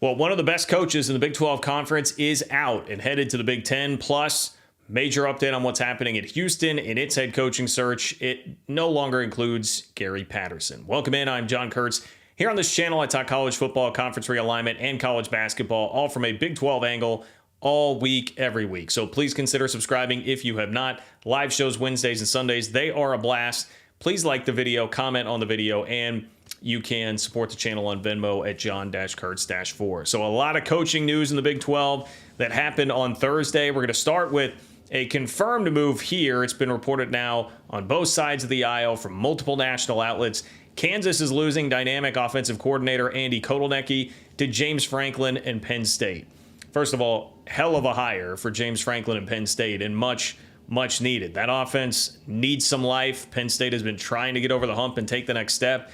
Well, one of the best coaches in the Big 12 Conference is out and headed to the Big 10. Plus, major update on what's happening at Houston in its head coaching search. It no longer includes Gary Patterson. Welcome in. I'm John Kurtz. Here on this channel, I talk college football, conference realignment, and college basketball, all from a Big 12 angle, all week, every week. So please consider subscribing if you have not. Live shows Wednesdays and Sundays. They are a blast. Please like the video, comment on the video, and you can support the channel on Venmo at John-Kurtz-4. So a lot of coaching news in the Big 12 that happened on Thursday. We're going to start with a confirmed move here. It's been reported now on both sides of the aisle from multiple national outlets. Kansas is losing dynamic offensive coordinator Andy Kotelnicki to James Franklin and Penn State. First of all, hell of a hire for James Franklin and Penn State, and much needed. That offense needs some life. Penn State has been trying to get over the hump and take the next step.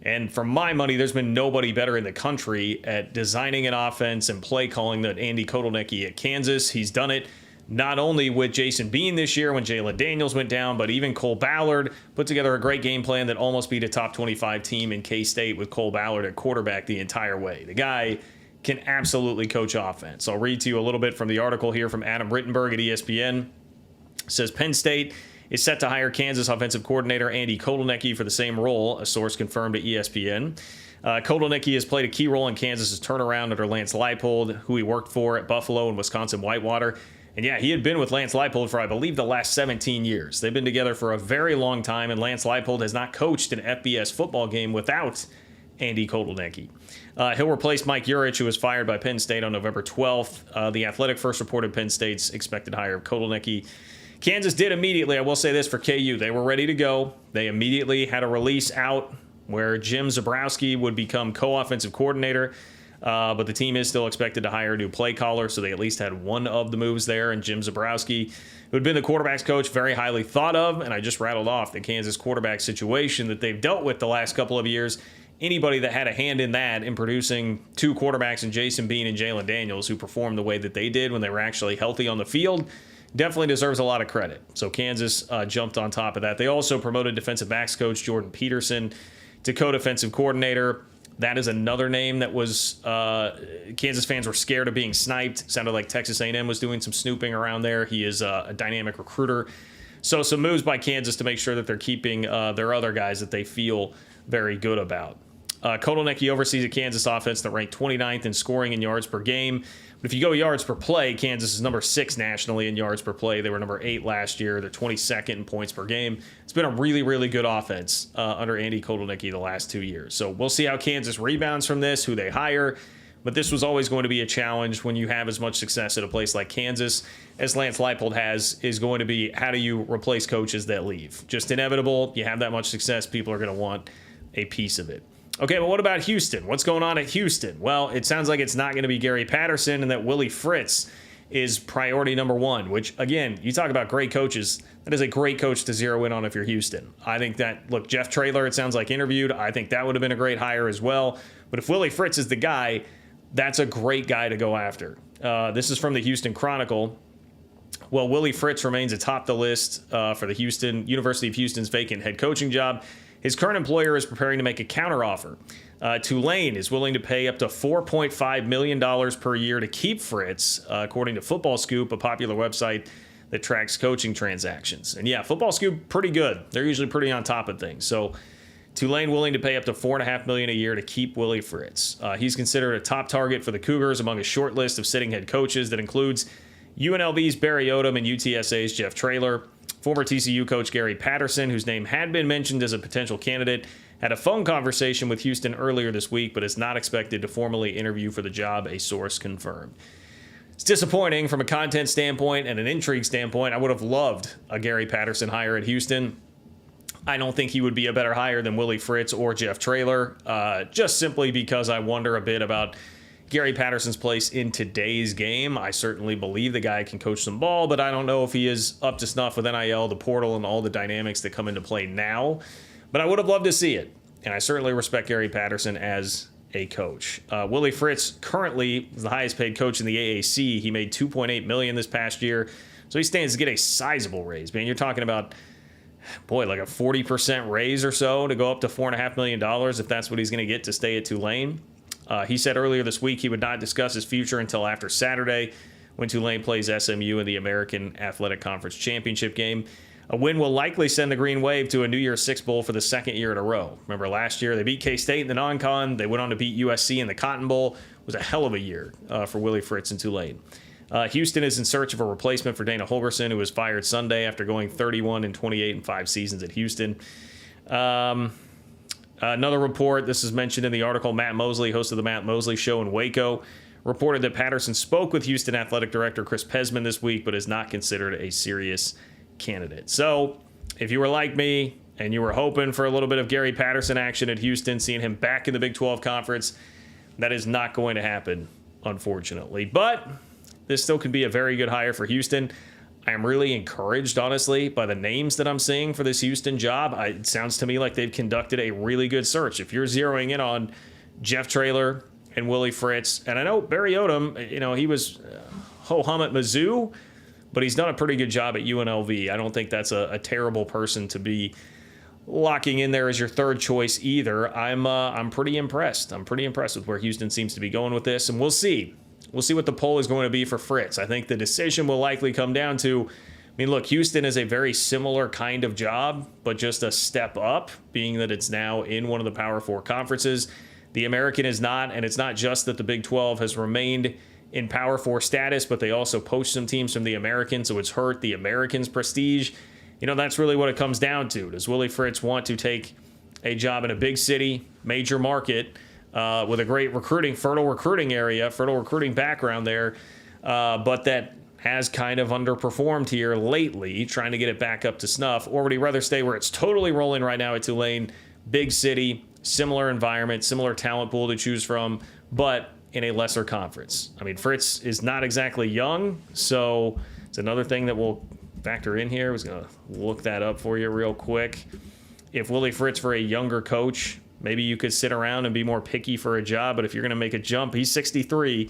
And for my money, there's been nobody better in the country at designing an offense and play calling than Andy Kotelnicki at Kansas. He's done it not only with Jason Bean this year when Jalen Daniels went down, but even Cole Ballard put together a great game plan that almost beat a top 25 team in K-State with Cole Ballard at quarterback the entire way. The guy can absolutely coach offense. I'll read to you a little bit from the article here from Adam Rittenberg at ESPN. It says Penn State is set to hire Kansas offensive coordinator Andy Kotelnicki for the same role, a source confirmed to ESPN. Kotelnicki has played a key role in Kansas's turnaround under Lance Leipold, who he worked for at Buffalo and Wisconsin Whitewater. And yeah, he had been with Lance Leipold for, I believe, the last 17 years. They've been together for a very long time, and Lance Leipold has not coached an FBS football game without Andy Kotelnicki. He'll replace Mike Urich, who was fired by Penn State on November 12th. The Athletic first reported Penn State's expected hire of Kotelnicki. Kansas did immediately, I will say this for KU, they were ready to go. They immediately had a release out where Jim Zebrowski would become co-offensive coordinator, but the team is still expected to hire a new play caller, so they at least had one of the moves there, and Jim Zebrowski, who had been the quarterback's coach, very highly thought of, and I just rattled off the Kansas quarterback situation that they've dealt with the last couple of years. Anybody that had a hand in that, in producing two quarterbacks in Jason Bean and Jalen Daniels, who performed the way that they did when they were actually healthy on the field, definitely deserves a lot of credit. So Kansas jumped on top of that. They also promoted defensive backs coach Jordan Peterson to co-defensive coordinator. That is another name that was Kansas fans were scared of being sniped. Sounded like Texas A&M was doing some snooping around there. He is a dynamic recruiter. So some moves by Kansas to make sure that they're keeping their other guys that they feel very good about. Kotelnicki oversees a Kansas offense that ranked 29th in scoring and yards per game. But if you go yards per play, Kansas is number 6 nationally in yards per play. They were number 8 last year. They're 22nd in points per game. It's been a really good offense under Andy Kotelnicki the last 2 years. So we'll see how Kansas rebounds from this, who they hire. But this was always going to be a challenge when you have as much success at a place like Kansas as Lance Leipold has, is going to be how do you replace coaches that leave? Just inevitable. You have that much success, people are going to want a piece of it. Okay, but what about Houston? What's going on at Houston? Well, it sounds like it's not going to be Gary Patterson and that Willie Fritz is priority number 1, which, again, you talk about great coaches. That is a great coach to zero in on if you're Houston. I think that, look, Jeff Traylor, it sounds like, interviewed. I think that would have been a great hire as well. But if Willie Fritz is the guy, that's a great guy to go after. This is from the Houston Chronicle. Well, Willie Fritz remains atop the list for the University of Houston's vacant head coaching job. His current employer is preparing to make a counteroffer. Tulane is willing to pay up to $4.5 million per year to keep Fritz, according to Football Scoop, a popular website that tracks coaching transactions. And yeah, Football Scoop, pretty good. They're usually pretty on top of things. So Tulane willing to pay up to $4.5 million a year to keep Willie Fritz. He's considered a top target for the Cougars among a short list of sitting head coaches that includes UNLV's Barry Odom and UTSA's Jeff Traylor. Former TCU coach Gary Patterson, whose name had been mentioned as a potential candidate, had a phone conversation with Houston earlier this week, but is not expected to formally interview for the job, a source confirmed. It's disappointing from a content standpoint and an intrigue standpoint. I would have loved a Gary Patterson hire at Houston. I don't think he would be a better hire than Willie Fritz or Jeff Traylor, just simply because I wonder a bit about Gary Patterson's place in today's game. I certainly believe the guy can coach some ball, but I don't know if he is up to snuff with NIL, the portal, and all the dynamics that come into play now. But I would have loved to see it, and I certainly respect Gary Patterson as a coach. Willie Fritz currently is the highest paid coach in the AAC. He made $2.8 million this past year, so he stands to get a sizable raise. Man, you're talking about, boy, like a 40% raise or so to go up to $4.5 million if that's what he's going to get to stay at Tulane. He said earlier this week he would not discuss his future until after Saturday, when Tulane plays SMU in the American Athletic Conference Championship game. A win will likely send the Green Wave to a New Year's Six Bowl for the second year in a row. Remember last year they beat K-State in the non-con. They went on to beat USC in the Cotton Bowl. It was a hell of a year for Willie Fritz and Tulane. Houston is in search of a replacement for Dana Holgorsen, who was fired Sunday after going 31-28 in 5 seasons at Houston. Another report, this is mentioned in the article, Matt Mosley, host of the Matt Mosley Show in Waco, reported that Patterson spoke with Houston Athletic Director Chris Pesman this week, but is not considered a serious candidate. So if you were like me and you were hoping for a little bit of Gary Patterson action at Houston, seeing him back in the Big 12 Conference, that is not going to happen, unfortunately. But this still could be a very good hire for Houston. I am really encouraged, honestly, by the names that I'm seeing for this Houston job. It sounds to me like they've conducted a really good search. If you're zeroing in on Jeff Traylor and Willie Fritz, and I know Barry Odom, he was ho-hum at Mizzou, but he's done a pretty good job at UNLV. I don't think that's a terrible person to be locking in there as your third choice either. I'm pretty impressed. I'm pretty impressed with where Houston seems to be going with this, and we'll see. We'll see what the poll is going to be for Fritz. I think the decision will likely come down to, look, Houston is a very similar kind of job, but just a step up, being that it's now in one of the Power 4 conferences. The American is not, and it's not just that the Big 12 has remained in Power 4 status, but they also poached some teams from the American, so it's hurt the American's prestige. That's really what it comes down to. Does Willie Fritz want to take a job in a big city, major market, with a great fertile recruiting background there, but that has kind of underperformed here lately, trying to get it back up to snuff? Or would he rather stay where it's totally rolling right now at Tulane, big city, similar environment, similar talent pool to choose from, but in a lesser conference? Fritz is not exactly young, so it's another thing that we'll factor in here. I was going to look that up for you real quick. If Willie Fritz were a younger coach, maybe you could sit around and be more picky for a job, but if you're going to make a jump, he's 63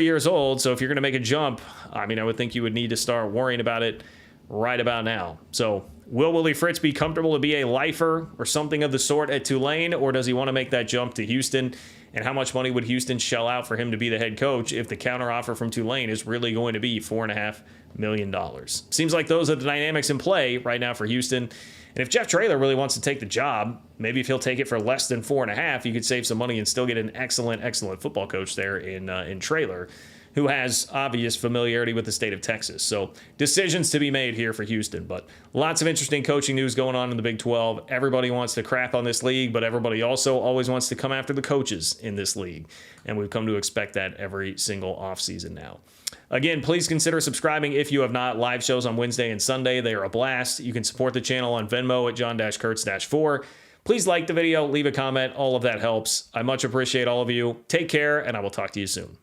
years old, so if you're going to make a jump, I would think you would need to start worrying about it right about now. So will Willie Fritz be comfortable to be a lifer or something of the sort at Tulane, or does he want to make that jump to Houston? And how much money would Houston shell out for him to be the head coach if the counteroffer from Tulane is really going to be $4.5 million? Seems like those are the dynamics in play right now for Houston. And if Jeff Traylor really wants to take the job, maybe if he'll take it for less than $4.5, you could save some money and still get an excellent football coach there in Traylor, who has obvious familiarity with the state of Texas. So decisions to be made here for Houston, but lots of interesting coaching news going on in the Big 12. Everybody wants to crap on this league, but everybody also always wants to come after the coaches in this league. And we've come to expect that every single offseason now. Again, please consider subscribing if you have not. Live shows on Wednesday and Sunday. They are a blast. You can support the channel on Venmo at John-Kurtz-4. Please like the video, leave a comment. All of that helps. I much appreciate all of you. Take care, and I will talk to you soon.